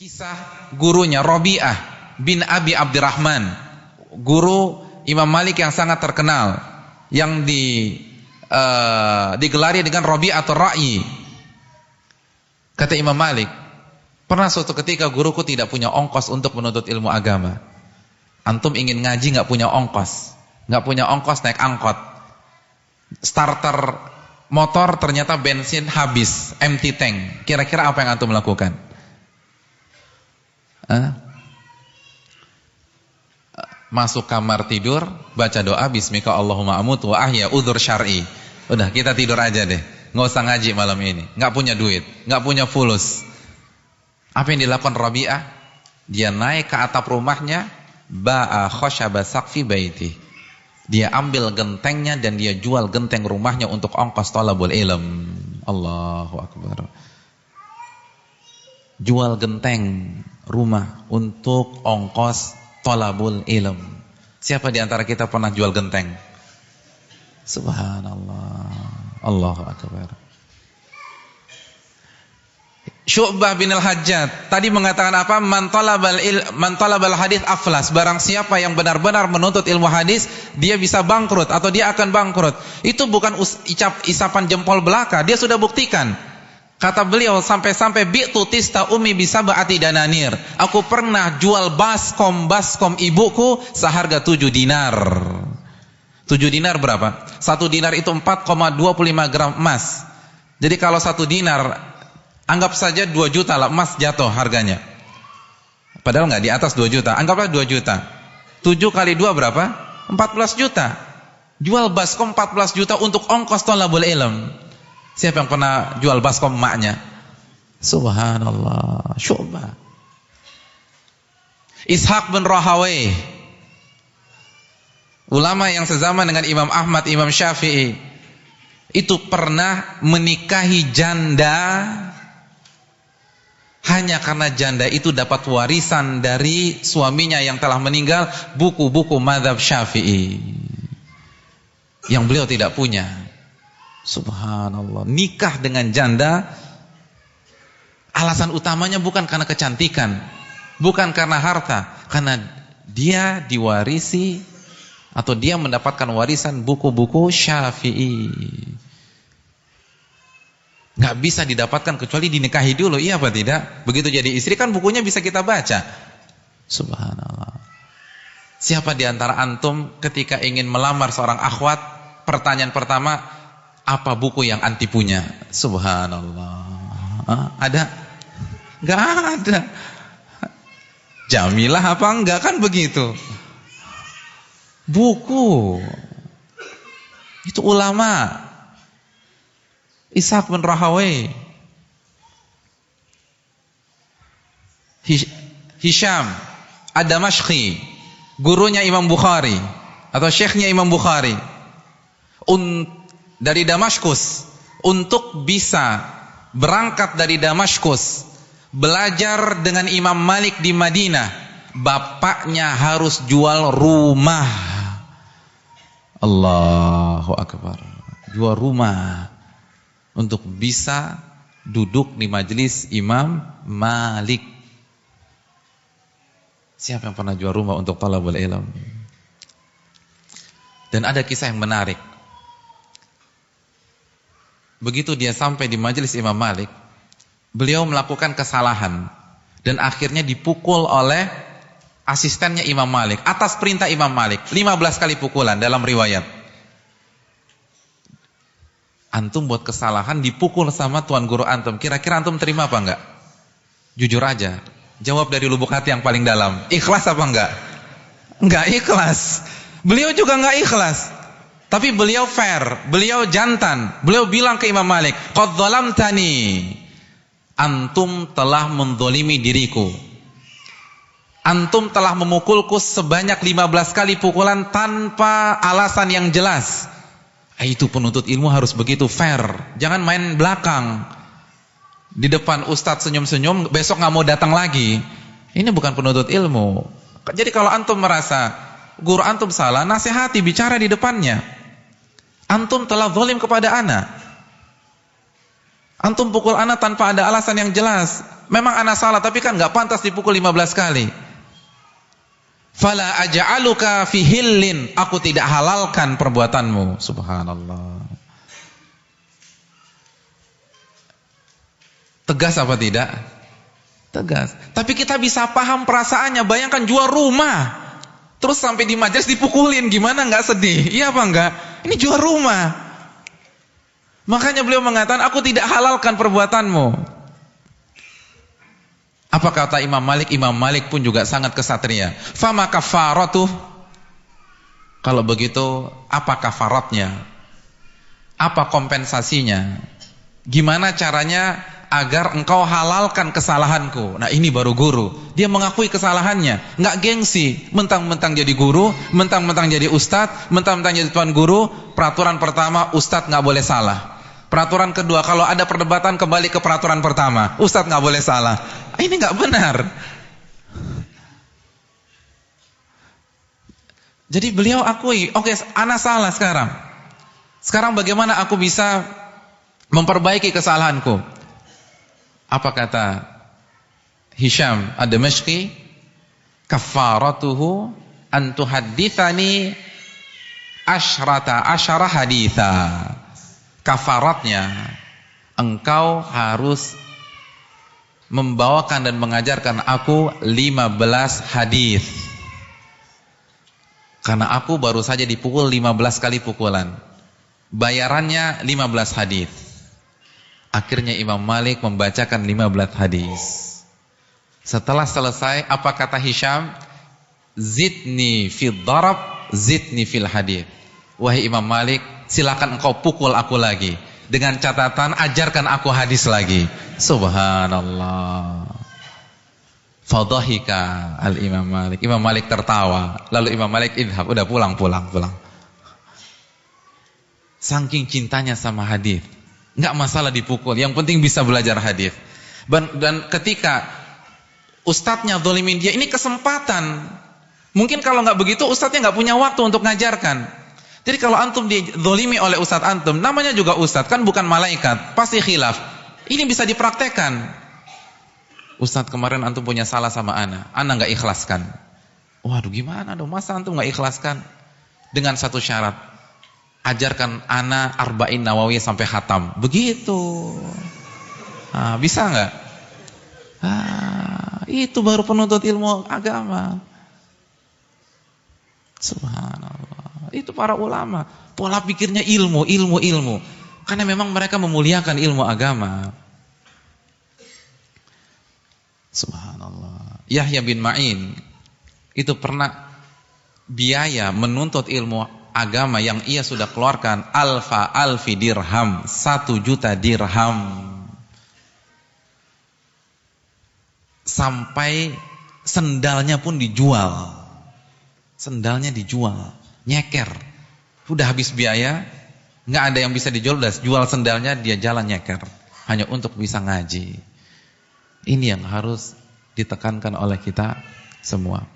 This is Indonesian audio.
kisah gurunya Rabi'ah bin Abi Abdurrahman, guru Imam Malik yang sangat terkenal, yang digelari dengan Rabi'atul Ra'yi. Kata Imam Malik, pernah suatu ketika guruku tidak punya ongkos untuk menuntut ilmu agama. Antum ingin ngaji nggak punya ongkos, naik angkot, starter motor ternyata bensin habis, empty tank. Kira-kira apa yang antum lakukan? Masuk kamar tidur, baca doa bismika Allahumma amutu wa ahya, udzur syar'i. Udah, kita tidur aja deh, nggak usah ngaji malam ini. Nggak punya duit, nggak punya fulus. Apa yang dilakukan Rabi'ah? Dia naik ke atap rumahnya, ba'a khosyaba saqfi baiti. Dia ambil gentengnya dan dia jual genteng rumahnya untuk ongkos thalabul ilm. Allahu akbar. Jual genteng rumah untuk ongkos thalabul ilm. Siapa di antara kita pernah jual genteng? Subhanallah. Allahu akbar. Syu'bah bin al-Hajjaj tadi mengatakan apa? Man talabal hadis aflas. Barang siapa yang benar-benar menuntut ilmu hadis, dia bisa bangkrut atau dia akan bangkrut. Itu bukan isapan jempol belaka, dia sudah buktikan. Kata beliau sampai-sampai bi'tu tista umi bisab'ati dananir. Aku pernah jual baskom ibuku seharga 7 dinar. 7 dinar berapa? 1 dinar itu 4,25 gram emas. Jadi kalau 1 dinar, anggap saja 2 juta lah emas jatuh harganya. Padahal nggak di atas 2 juta. Anggaplah 2 juta. 7 kali 2 berapa? 14 juta. Jual baskom 14 juta untuk ongkos thalabul ilm. Siapa yang pernah jual baskom emaknya? Subhanallah. Syu'bah. Ishaq bin Rahawayh, ulama yang sezaman dengan Imam Ahmad, Imam Syafi'i, itu pernah menikahi janda hanya karena janda itu dapat warisan dari suaminya yang telah meninggal, buku-buku mazhab Syafi'i yang beliau tidak punya. Subhanallah. Nikah dengan janda, alasan utamanya bukan karena kecantikan, bukan karena harta, karena dia diwarisi atau dia mendapatkan warisan buku-buku Syafi'i. Nggak bisa didapatkan kecuali dinikahi dulu, iya apa tidak? Begitu jadi istri kan bukunya bisa kita baca. Subhanallah. Siapa di antara antum ketika ingin melamar seorang akhwat, pertanyaan pertama, apa buku yang anti punya? Subhanallah. Ada? Nggak ada. Jamilah apa enggak, kan begitu. Buku. Itu ulama. Ishaq bin Rahawayh, Hisham ad-Damashqi, gurunya Imam Bukhari atau syekhnya Imam Bukhari, dari Damaskus. Untuk bisa berangkat dari Damaskus belajar dengan Imam Malik di Madinah, bapaknya harus jual rumah. Allahu akbar. Jual rumah untuk bisa duduk di majelis Imam Malik. Siapa yang pernah jual rumah untuk thalabul ilm? Dan ada kisah yang menarik. Begitu dia sampai di majelis Imam Malik, beliau melakukan kesalahan dan akhirnya dipukul oleh asistennya Imam Malik atas perintah Imam Malik. 15 kali pukulan dalam riwayat. Antum buat kesalahan dipukul sama tuan guru antum, kira-kira antum terima apa enggak? Jujur aja, jawab dari lubuk hati yang paling dalam. Ikhlas apa enggak? Enggak ikhlas. Beliau juga enggak ikhlas. Tapi beliau fair, beliau jantan. Beliau bilang ke Imam Malik, qad zalamtani. Antum telah menzalimi diriku. Antum telah memukulku sebanyak 15 kali pukulan tanpa alasan yang jelas. Itu penuntut ilmu harus begitu fair. Jangan main belakang. Di depan ustadz senyum-senyum, besok nggak mau datang lagi. Ini bukan penuntut ilmu. Jadi kalau antum merasa guru antum salah, nasihati, bicara di depannya. Antum telah zalim kepada ana. Antum pukul ana tanpa ada alasan yang jelas. Memang ana salah, tapi kan nggak pantas dipukul 15 kali. Fala aj'aluka fi hillin, aku tidak halalkan perbuatanmu. Subhanallah. Tegas apa tidak? Tegas. Tapi kita bisa paham perasaannya. Bayangkan jual rumah, terus sampai di majelis dipukulin, gimana nggak sedih? Iya apa enggak? Ini jual rumah. Makanya beliau mengatakan, aku tidak halalkan perbuatanmu. Apa kata Imam Malik? Imam Malik pun juga sangat kesatria. Fama kafaratuh. Kalau begitu, apa kafaratnya? Apa kompensasinya? Gimana caranya agar engkau halalkan kesalahanku? Nah, ini baru guru. Dia mengakui kesalahannya, nggak gengsi, mentang-mentang jadi guru, mentang-mentang jadi ustadz, mentang-mentang jadi tuan guru. Peraturan pertama, ustadz nggak boleh salah. Peraturan kedua, kalau ada perdebatan kembali ke peraturan pertama, ustadz nggak boleh salah. Ini nggak benar. Jadi beliau akui, oke, ana salah sekarang. Sekarang bagaimana aku bisa memperbaiki kesalahanku? Apa kata Hisham ad-Damashqi? Kafaratuhu an tuhadditsani asyara haditha. Kafaratnya, engkau harus membawakan dan mengajarkan aku 15 hadis. Karena aku baru saja dipukul 15 kali pukulan. Bayarannya 15 hadis. Akhirnya Imam Malik membacakan 15 hadis. Setelah selesai, apa kata Hisham? Zidni fil darab, zidni fil hadis. Wahai Imam Malik, silakan engkau pukul aku lagi. Dengan catatan, ajarkan aku hadis lagi. Subhanallah. Fadhahika al-Imam Malik. Imam Malik tertawa. Lalu Imam Malik, idhab, udah pulang. Saking cintanya sama hadis. Enggak masalah dipukul, yang penting bisa belajar hadis. Dan ketika ustadznya zalimin dia, ini kesempatan. Mungkin kalau nggak begitu, ustadznya nggak punya waktu untuk ngajarkan. Jadi kalau antum dizalimi oleh ustadz antum, namanya juga ustadz, kan bukan malaikat, pasti khilaf. Ini bisa dipraktekkan. Ustadz, kemarin antum punya salah sama ana nggak ikhlaskan. Waduh, gimana dong, masa antum nggak ikhlaskan? Dengan satu syarat, ajarkan ana arba'in nawawi sampai khatam. Begitu. Bisa nggak? Itu baru penuntut ilmu agama. Subhanallah. Itu para ulama. Pola pikirnya ilmu. Karena memang mereka memuliakan ilmu agama. Subhanallah. Yahya bin Ma'in itu pernah biaya menuntut ilmu agama yang ia sudah keluarkan alfi dirham, 1.000.000 dirham, sampai sendalnya pun dijual. Sendalnya dijual, nyeker. Udah habis biaya, nggak ada yang bisa dijual, udah jual sendalnya, dia jalan nyeker hanya untuk bisa ngaji. Ini yang harus ditekankan oleh kita semua.